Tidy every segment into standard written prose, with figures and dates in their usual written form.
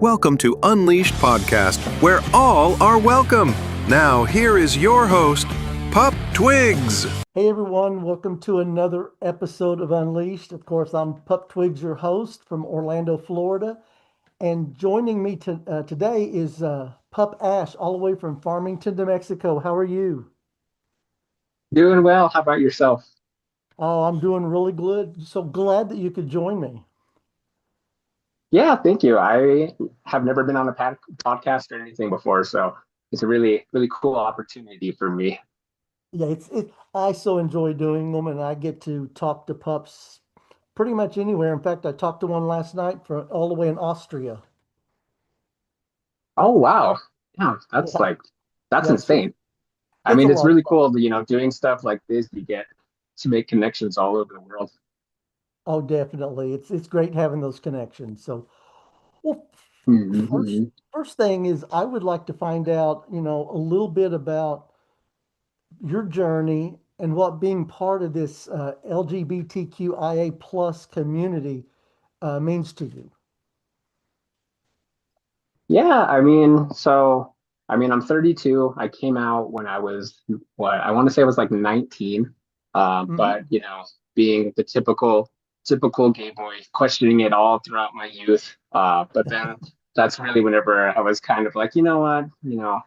Welcome to Unleashed Podcast, where all are welcome. Now, here is your host, Pup Twigs. Hey everyone, welcome to another episode of Unleashed. Of course, I'm Pup Twigs, your host from Orlando, Florida. And joining me today is Pup Ash, all the way from Farmington, New Mexico. How are you? Doing well. How about yourself? Oh, I'm doing really good. So glad that you could join me. Yeah, thank you. I have never been on a podcast or anything before, so it's a really cool opportunity for me. Yeah, I so enjoy doing them, and I get to talk to pups pretty much anywhere. In fact, I talked to one last night from all the way in Austria. Oh, wow. Yeah, Yeah, that's yeah, insane. I it's a mean, it's lot of really fun. cool, doing stuff like this, you get to make connections all over the world. Oh, definitely. It's great having those connections. So, well, first hmm first thing is I would like to find out, a little bit about your journey and what being part of this LGBTQIA plus community means to you. Yeah, I'm 32. I came out when I was what I want to say I was like 19. Hmm. But being the typical gay boy, questioning it all throughout my youth. But then that's really whenever I was kind of like, you know what,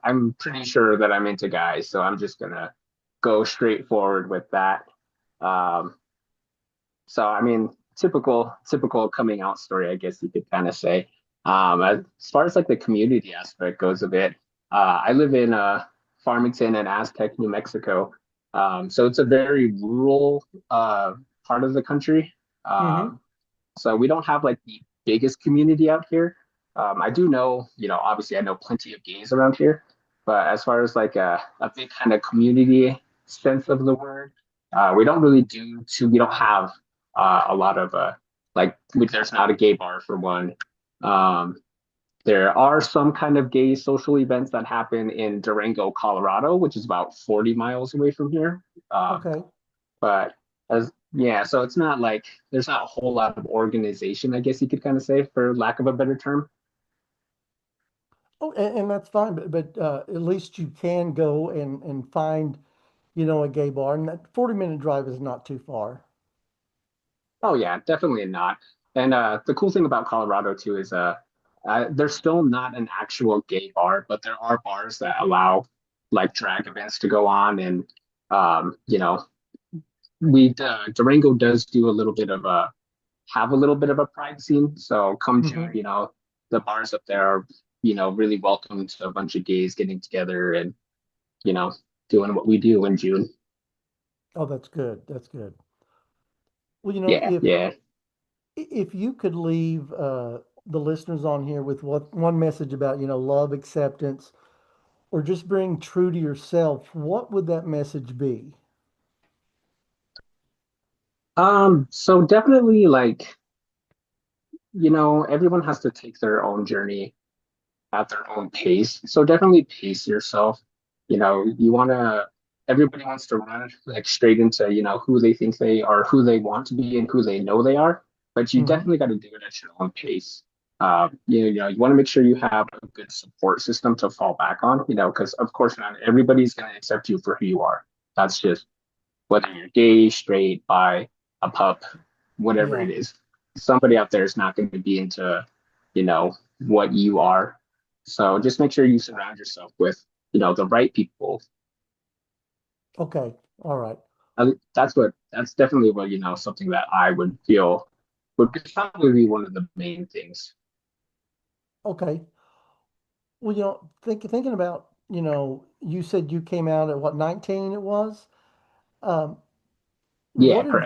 I'm pretty sure that I'm into guys, so I'm just gonna go straight forward with that. Um, so I mean, typical coming out story, I guess you could kind of say. As far as like the community aspect goes a bit, I live in Farmington and Aztec, New Mexico. So it's a very rural part of the country. Hmm. Um, so we don't have like the biggest community out here. I do know, obviously I know plenty of gays around here, but as far as like a big kind of community sense of the word, we don't have a lot of there's not a gay bar for one. Um, there are some kind of gay social events that happen in Durango, Colorado, which is about 40 miles away from here. Um, Okay. but so it's not like there's not a whole lot of organization, I guess you could kind of say, for lack of a better term. Oh, and that's fine, but at least you can go and find, a gay bar, and that 40-minute drive is not too far. Oh yeah, definitely not. And the cool thing about Colorado too is there's still not an actual gay bar, but there are bars that allow like drag events to go on, and um, you know, we Durango does do a little bit of a have a little bit of a pride scene. So come June, Hmm. the bars up there are really welcome to a bunch of gays getting together and you know doing what we do in June. Oh, that's good. That's good. Well, Yeah, yeah. if you could leave the listeners on here with one message about, love, acceptance, or just being true to yourself, what would that message be? So definitely like everyone has to take their own journey at their own pace. So definitely pace yourself. You want to, everybody wants to run like straight into, who they think they are, who they want to be, and who they know they are. But you Hmm. definitely got to do it at your own pace. You want to make sure you have a good support system to fall back on, because of course not everybody's going to accept you for who you are. That's just whether you're gay, straight, bi, a pup, whatever Yeah. it is. Somebody out there is not going to be into, what you are. So just make sure you surround yourself with, the right people. Okay. All right. That's definitely what, something that I would feel would probably be one of the main things. Okay. Well, thinking about, you said you came out at what, 19 it was? Um, Yeah, what correct.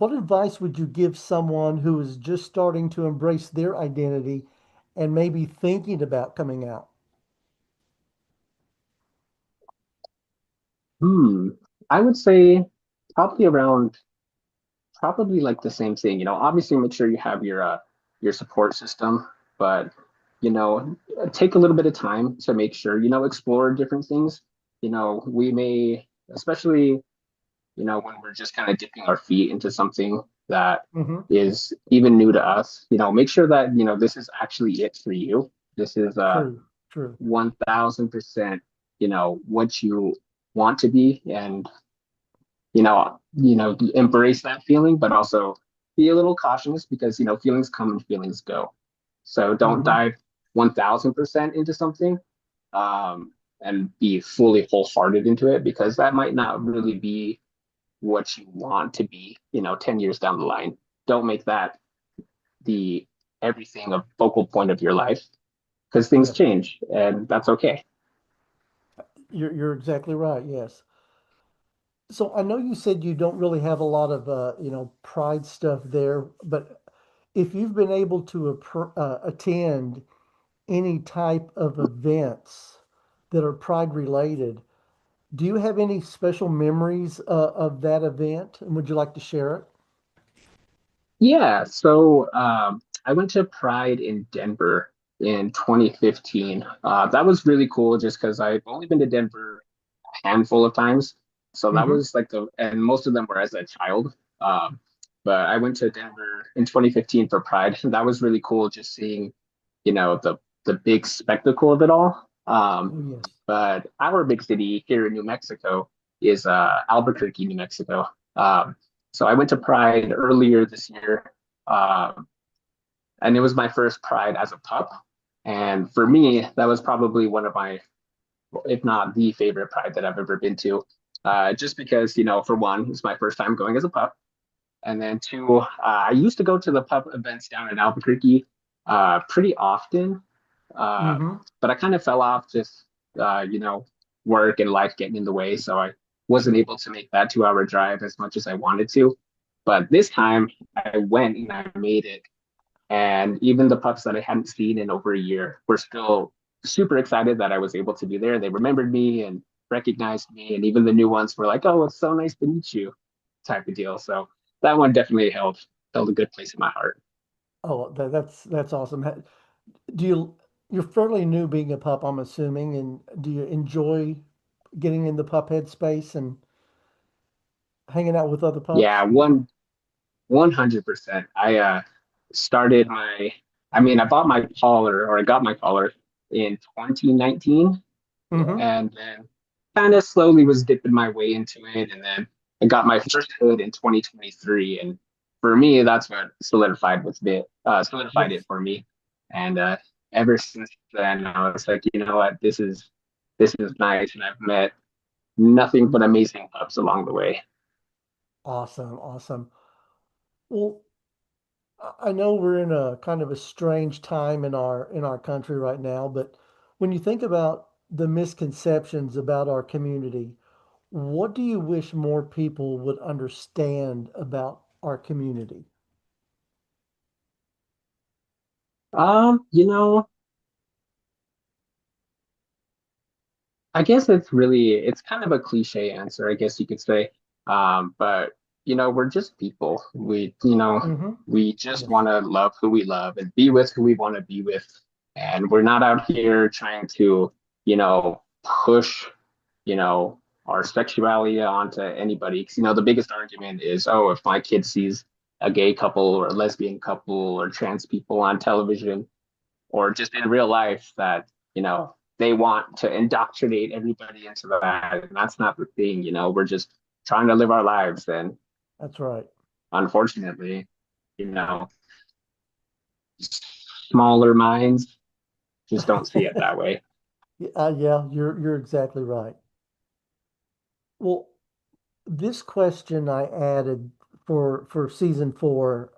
advice would you give someone who is just starting to embrace their identity and maybe thinking about coming out? Hmm. I would say probably around probably like the same thing. Obviously make sure you have your support system, but take a little bit of time to make sure, explore different things. We may, especially, when we're just kind of dipping our feet into something, that Mm-hmm. is even new to us, make sure that, this is actually it for you. This is True. True. 1000%, what you want to be, and embrace that feeling, but also be a little cautious because, feelings come and feelings go. So don't Mm-hmm. dive 1000% into something, and be fully wholehearted into it, because that might not really be what you want to be, 10 years down the line. Don't make that the everything, a focal point of your life, because things Yes. change and that's okay. You're exactly right. Yes. So I know you said you don't really have a lot of pride stuff there, but if you've been able to attend any type of events that are pride related, do you have any special memories of that event, and would you like to share it? Yeah, so I went to Pride in Denver in 2015. That was really cool just because I've only been to Denver a handful of times. So that Mm-hmm. was like and most of them were as a child. Um, but I went to Denver in 2015 for Pride. That was really cool just seeing, the big spectacle of it all. Oh yes. But our big city here in New Mexico is Albuquerque, New Mexico. So I went to Pride earlier this year, um, and it was my first Pride as a pup. And for me, that was probably one of my, if not the favorite Pride that I've ever been to. Just because, for one, it's my first time going as a pup. And then two, I used to go to the pup events down in Albuquerque pretty often, uh, Mm-hmm. but I kind of fell off, just work and life getting in the way, so I wasn't Sure. able to make that 2 hour drive as much as I wanted to. But this time I went and I made it, and even the pups that I hadn't seen in over a year were still super excited that I was able to be there. They remembered me and recognized me, and even the new ones were like, "Oh, it's so nice to meet you," type of deal. So that one definitely held a good place in my heart. Oh, that's awesome. Do you're fairly new being a pup, I'm assuming, and do you enjoy getting in the pup head space and hanging out with other Yeah, pups? 100%. I started my, I mean, I bought my collar, or I got my collar in 2019, Mm-hmm. and then kind of slowly was dipping my way into it. And then I got my first hood in 2023. And for me, that's what solidified it Yes. for me. And ever since then, I was like, you know what, this is nice. And I've met nothing but amazing pups along the way. Awesome. Awesome. Well, I know we're in a kind of a strange time in our country right now, but when you think about the misconceptions about our community, what do you wish more people would understand about our community? Um, you know, I guess it's kind of a cliche answer, I guess you could say. But we're just people. Mm-hmm. We just Yes, want to love who we love and be with who we want to be with. And we're not out here trying to, push, our sexuality onto anybody. Because, the biggest argument is, oh, if my kid sees a gay couple or a lesbian couple or trans people on television, or just in real life, that they want to indoctrinate everybody into that, and that's not the thing. We're just trying to live our lives, and that's right. unfortunately, you know smaller minds just don't see it that way. Yeah, you're exactly right. Well, this question I added for season four,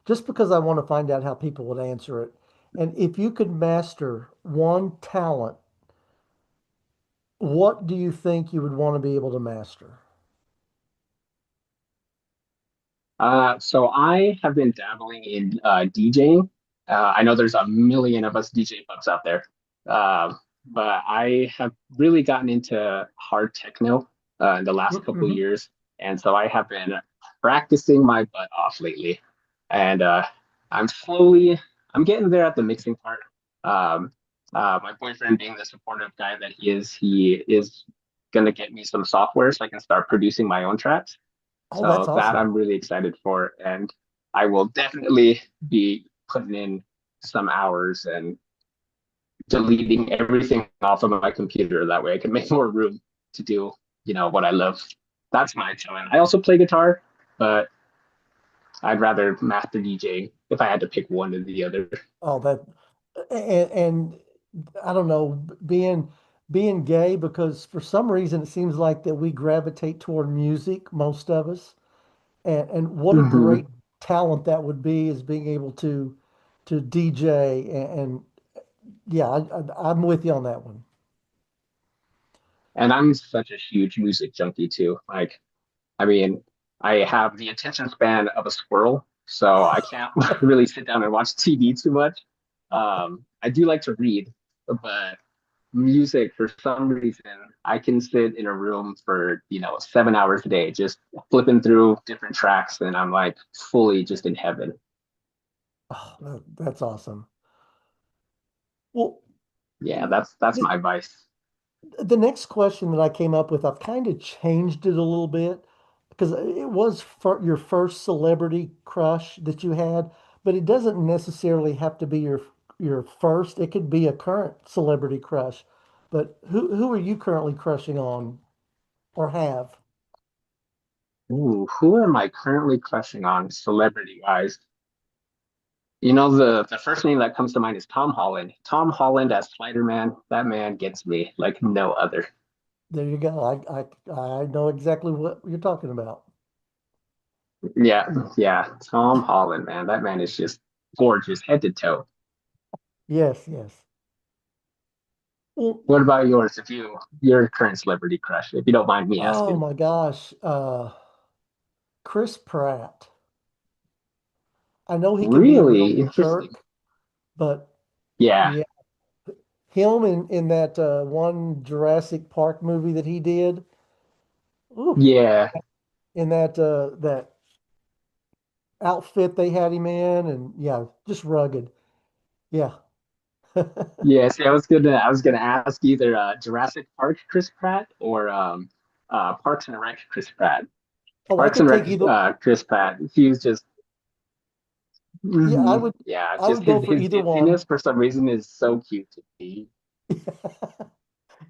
just because I want to find out how people would answer it. And if you could master one talent, what do you think you would want to be able to master? So I have been dabbling in DJing. I know there's a million of us DJ pups out there, but I have really gotten into hard techno in the last couple Mm-hmm. years, and so I have been practicing my butt off lately, and I'm slowly I'm getting there at the mixing part. Um, my boyfriend, being the supportive guy that he is gonna get me some software so I can start producing my own tracks. Oh, that's So that awesome. I'm really excited for, and I will definitely be putting in some hours and deleting everything off of my computer. That way I can make more room to do, what I love. That's my talent. I also play guitar, but I'd rather master DJ if I had to pick one or the other. Oh, and I don't know, being gay because for some reason it seems like that we gravitate toward music, most of us. And what a great Hmm. talent that would be is being able to DJ and yeah, I'm with you on that one. And I'm such a huge music junkie too. Like, I mean, I have the attention span of a squirrel, so I can't really sit down and watch TV too much. I do like to read, but music, for some reason, I can sit in a room for, 7 hours a day, just flipping through different tracks, and I'm like fully just in heaven. Oh, that's awesome. Well, Yeah, that's the, my vice. the next question that I came up with, I've kind of changed it a little bit because it was your first celebrity crush that you had, but it doesn't necessarily have to be your first. It could be a current celebrity crush. But who are you currently crushing on or have? Ooh, who am I currently crushing on celebrity wise? The first name that comes to mind is Tom Holland. Tom Holland as Spider-Man, that man gets me like no other. There you go. I know exactly what you're talking about. Yeah, yeah, Tom Holland, man, that man is just gorgeous head to toe. Yes, yes. Well, What about yours? If your current celebrity crush, if you don't mind me oh asking. my gosh, Chris Pratt. I know he can be a real Really interesting. jerk, but Yeah, yeah, him in that one Jurassic Park movie that he did. Ooh, yeah, in that outfit they had him in, and yeah, just rugged. Yeah. yeah. See, I was gonna ask either Jurassic Park Chris Pratt or Parks and Rec Chris Pratt. Oh, I Parks could and Rec take either. Chris Pratt. He was just Yeah, yeah, I just would go his for his either one. ditziness for some reason is so cute to me.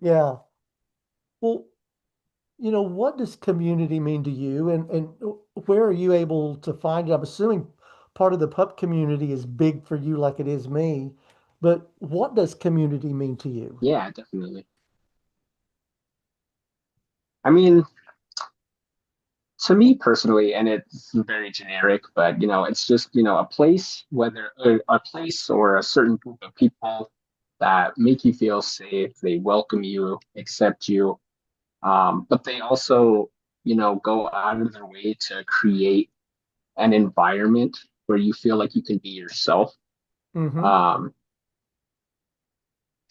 Yeah. Well, what does community mean to you, and where are you able to find it? I'm assuming part of the pup community is big for you, like it is me. But what does community mean to you? Yeah, definitely. I mean, to me personally, and it's very generic, but it's just a place, whether a place or a certain group of people that make you feel safe, they welcome you, accept you, but they also go out of their way to create an environment where you feel like you can be yourself. Mm-hmm. Um,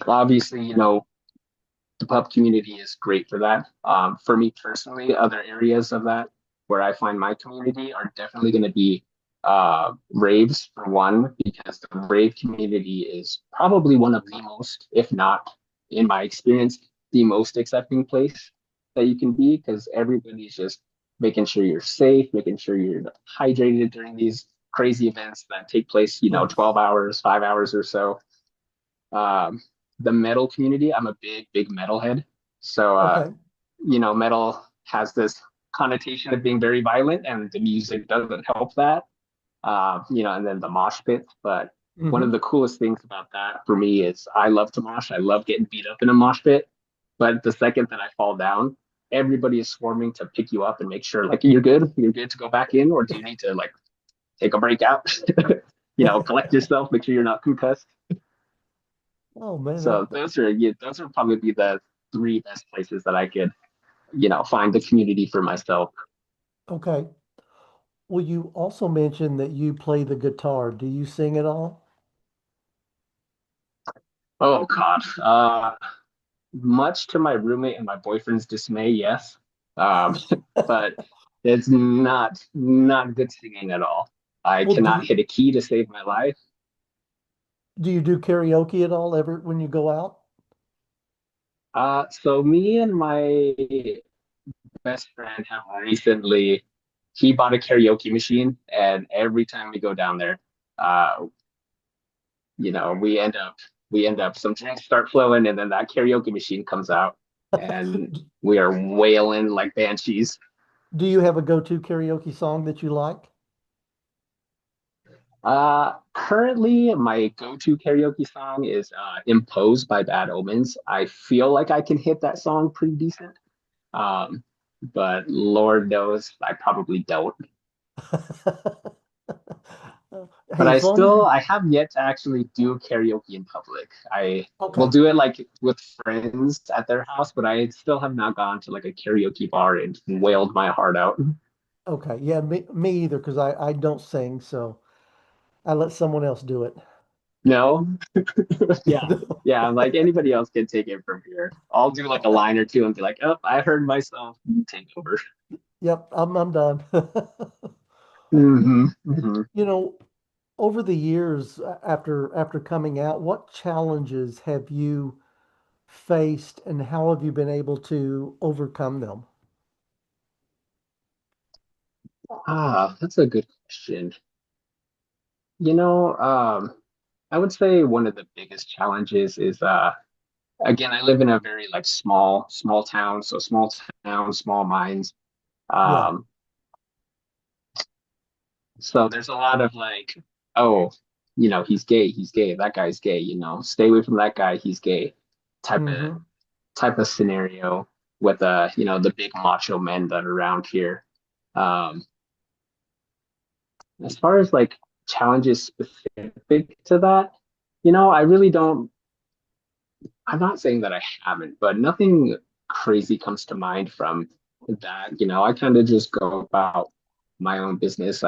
Obviously, the pub community is great for that. For me personally, other areas of that where I find my community are definitely going to be raves for one, because the rave community is probably one of the most, if not in my experience, the most accepting place that you can be, because everybody's just making sure you're safe, making sure you're hydrated during these crazy events that take place, Yes. 12 hours, 5 hours or so. um, the metal community. I'm a big metalhead. So, Okay. metal has this connotation of being very violent, and the music doesn't help that. And then the mosh pits. But one of Mm-hmm. the coolest things about that for me is I love to mosh. I love getting beat up in a mosh pit. But the second that I fall down, everybody is swarming to pick you up and make sure like you're good to go back in, or do you need to like take a break out? Collect yourself, make sure you're not concussed. Oh man, So those are probably be the three best places that I could, find the community for myself. okay. Well, you also mentioned that you play the guitar. Do you sing at all? Oh God. Much to my roommate and my boyfriend's dismay, yes. Um, but it's not good singing at all. I Well, cannot hit a key to save my life. do you do karaoke at all ever when you go out? So me and my best friend have recently he bought a karaoke machine, and every time we go down there, uh, we end up some drinks start flowing, and then that karaoke machine comes out, and we are wailing like banshees. Do you have a go-to karaoke song that you like? Currently, my go-to karaoke song is "Imposed" by Bad Omens. I feel like I can hit that song pretty decent, um, but Lord knows I probably don't. But Hey, as long as you, I have yet to actually do karaoke in public. I will okay, do it like with friends at their house, but I still have not gone to like a karaoke bar and wailed my heart out. okay, yeah, me either, because I don't sing, so I let someone else do it. No? Yeah. Yeah, like anybody else can take it from here. I'll do like a line or two and be like, oh, I heard myself. You take over. Yep, I'm done. Hmm. Hmm. You know, over the years after coming out, what challenges have you faced and how have you been able to overcome them? That's a good question. You know, I would say one of the biggest challenges is again, I live in a very like small town, so small town, small minds. Yeah. Um, so there's a lot of like, oh, he's gay, that guy's gay, stay away from that guy, he's gay, type of Hmm. type of scenario with the big macho men that are around here. Um, as far as like challenges specific to that, I really don't. I'm not saying that I haven't, but nothing crazy comes to mind from that. I kind of just go about my own business.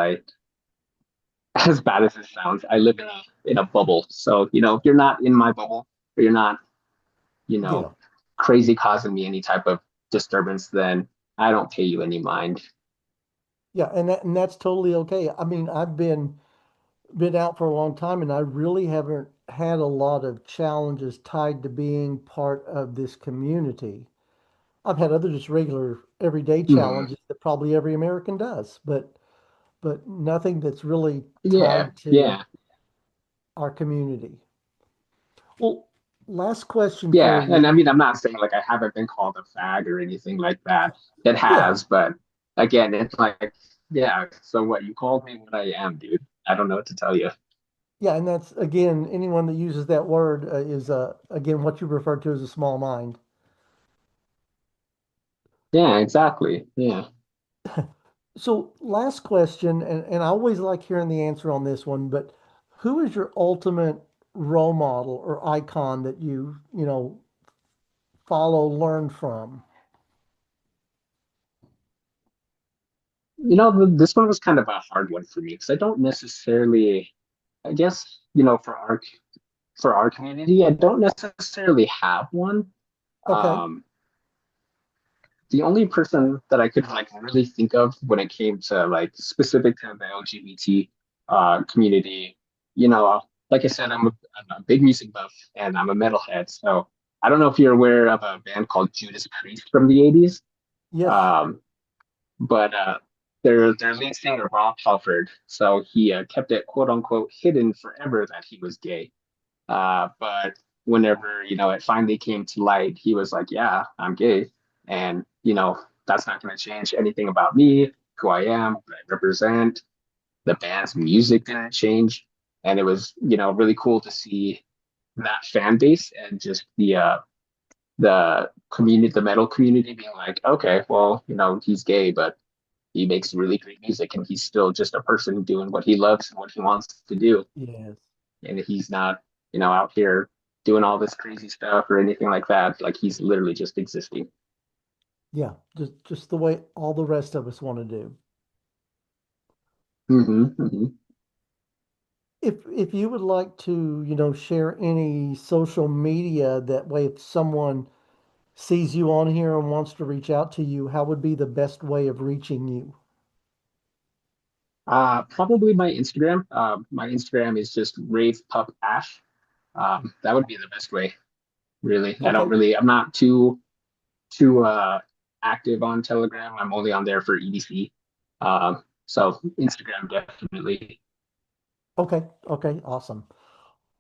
As bad as it sounds, I live in a bubble. So, if you're not in my bubble or you're not, you know, Yeah. crazy causing me any type of disturbance, then I don't pay you any mind. Yeah, and that's totally okay. I mean, I've been out for a long time and I really haven't had a lot of challenges tied to being part of this community. I've had other just regular everyday Mhm. challenges that probably every American does, but nothing that's really Yeah, tied to yeah, our community. Well, last question for yeah. And I you. mean, I'm not saying like I haven't been called a fag or anything like that. It Yeah, has, but again, it's like, yeah, so what? You called me what I am, dude. I don't know what to tell you. yeah, and that's again, anyone that uses that word is again what you refer to as a small mind. Yeah, exactly. Yeah. So, last question, and I always like hearing the answer on this one, but who is your ultimate role model or icon that you follow, learn from? This one was kind of a hard one for me because I don't necessarily, I guess, for our community, I don't necessarily have one. Okay. Um, the only person that I could like really think of when it came to like specific to the LGBT community, like I said, I'm a big music buff and I'm a metalhead. So I don't know if you're aware of a band called Judas Priest from the 80s. Yes. Um, but their lead singer Rob Halford, so he kept it quote unquote hidden forever that he was gay. But whenever it finally came to light, he was like, "Yeah, I'm gay," and that's not going to change anything about me, who I am, what I represent. The band's music didn't change, and it was really cool to see that fan base and just the community, the metal community, being like, "Okay, well, he's gay, but." He makes really great music and he's still just a person doing what he loves and what he wants to do. Yes. And he's not, out here doing all this crazy stuff or anything like that. Like he's literally just existing. Yeah. Just the way all the rest of us want to do. Hmm. If you would like to, share any social media that way if someone sees you on here and wants to reach out to you, how would be the best way of reaching you? Probably my Instagram. My Instagram is just Rave Pup Ash. That would be the best way, really. Okay. I'm not too active on Telegram. I'm only on there for EDC. So Instagram definitely. Okay, okay, awesome.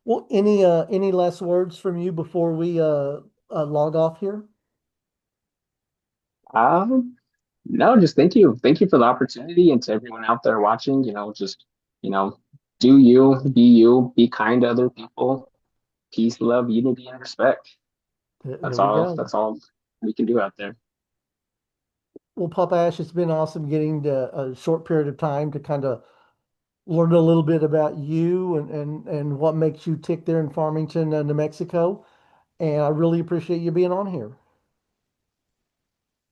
Well, any last words from you before we log off here? Um, no, just thank you for the opportunity, and to everyone out there watching. Just you know, do you, be kind to other people. Peace, love, unity, and respect. There we go. That's all we can do out there. Well, Pup Ash, it's been awesome getting a short period of time to kind of learn a little bit about you and what makes you tick there in Farmington, New Mexico. And I really appreciate you being on here.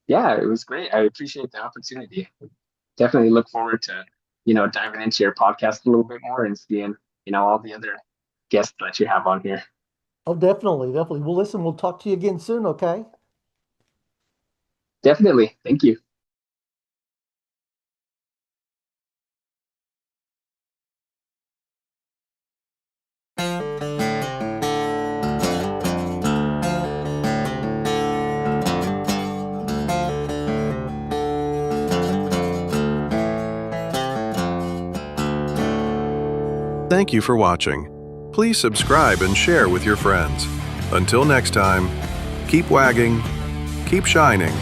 Yeah, it was great. I appreciate the opportunity. Definitely look forward to, diving into your podcast a little bit more and seeing, all the other guests that you have on here. Oh, definitely, definitely. Well, listen, we'll talk to you again soon, okay? Definitely. Thank you. Thank you for watching. Please subscribe and share with your friends. Until next time, keep wagging, keep shining,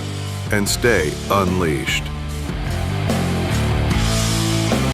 and stay unleashed.